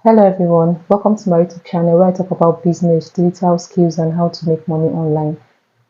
Hello everyone, welcome to my YouTube channel where I talk about business, digital skills and how to make money online.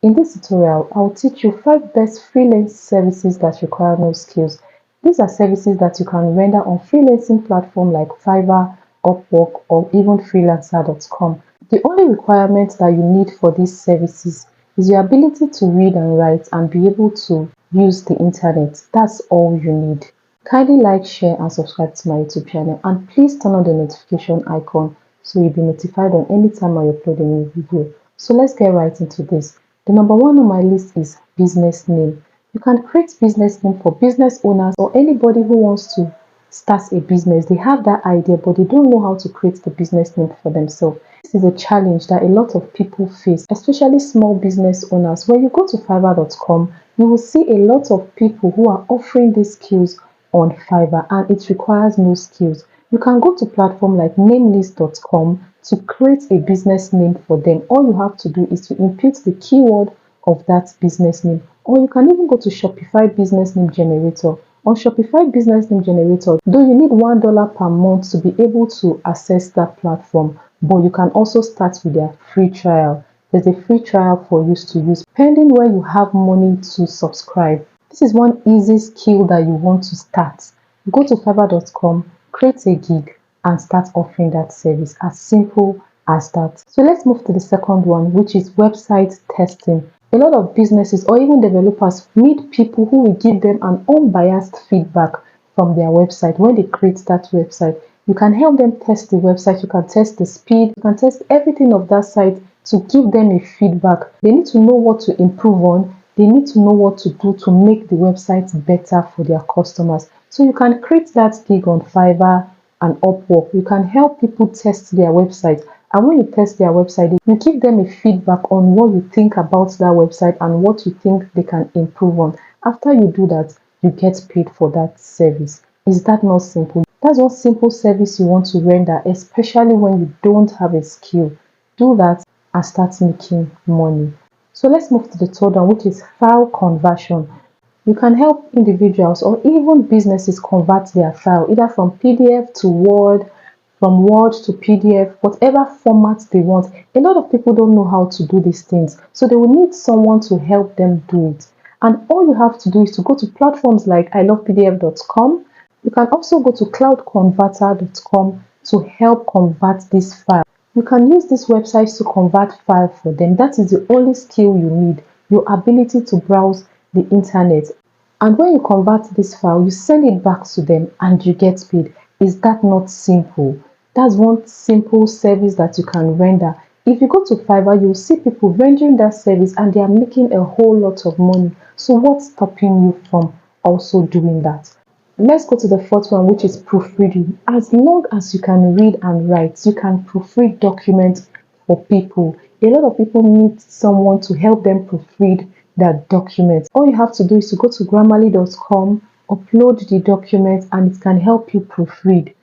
In this tutorial, I will teach you 5 best freelance services that require no skills. These are services that you can render on freelancing platforms like Fiverr, Upwork or even freelancer.com. The only requirement that you need for these services is your ability to read and write and be able to use the internet. That's all you need. Kindly like, share and subscribe to my YouTube channel, and please turn on the notification icon so you'll be notified on any time I upload a new video. So let's get right into this. The number one on my list is business name. You can create business name for business owners or anybody who wants to start a business. They have that idea but they don't know how to create the business name for themselves. This is a challenge that a lot of people face, especially small business owners. When you go to fiverr.com, you will see a lot of people who are offering these skills on Fiverr, and it requires no skills. You can go to platform like namelist.com to create a business name for them. All you have to do is to input the keyword of that business name, or you can even go to Shopify business name generator. On Shopify business name generator, though you need $1 per month to be able to access that platform, but you can also start with their free trial. There's a free trial for you to use pending where you have money to subscribe. This is one easy skill that you want to start. Go to fiverr.com, create a gig and start offering that service. As simple as that. So let's move to the second one, which is website testing. A lot of businesses or even developers need people who will give them an unbiased feedback from their website when they create that website. You can help them test the website, you can test the speed, you can test everything of that site to give them a feedback. They need to know what to improve on. They need to know what to do to make the website better for their customers. So you can create that gig on Fiverr and Upwork. You can help people test their website. And when you test their website, you give them a feedback on what you think about that website and what you think they can improve on. After you do that, you get paid for that service. Is that not simple? That's one simple service you want to render, especially when you don't have a skill. Do that and start making money. So let's move to the third one, which is file conversion. You can help individuals or even businesses convert their file either from PDF to Word, from Word to PDF, whatever format they want. A lot of people don't know how to do these things, so they will need someone to help them do it. And all you have to do is to go to platforms like ilovepdf.com. You can also go to cloudconverter.com to help convert this file. You can use these websites to convert files for them. That is the only skill you need, your ability to browse the internet. And when you convert this file, you send it back to them and you get paid. Is that not simple? That's one simple service that you can render. If you go to Fiverr, you'll see people rendering that service and they are making a whole lot of money. So what's stopping you from also doing that? Let's go to the fourth one, which is proofreading. As long as you can read and write, you can proofread documents for people. A lot of people need someone to help them proofread that document. All you have to do is to go to grammarly.com, upload the document, and it can help you proofread.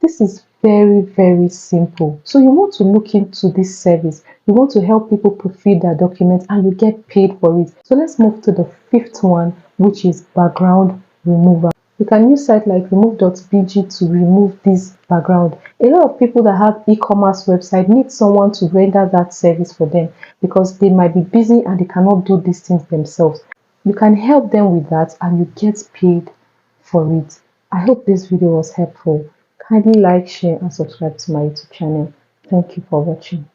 This is very, very simple. So you want to look into this service. You want to help people proofread their documents and you get paid for it. So let's move to the fifth one, which is background removal. You can use sites like remove.bg to remove this background. A lot of people that have e-commerce website need someone to render that service for them because they might be busy and they cannot do these things themselves. You can help them with that and you get paid for it. I hope this video was helpful. Kindly like, share and subscribe to my YouTube channel. Thank you for watching.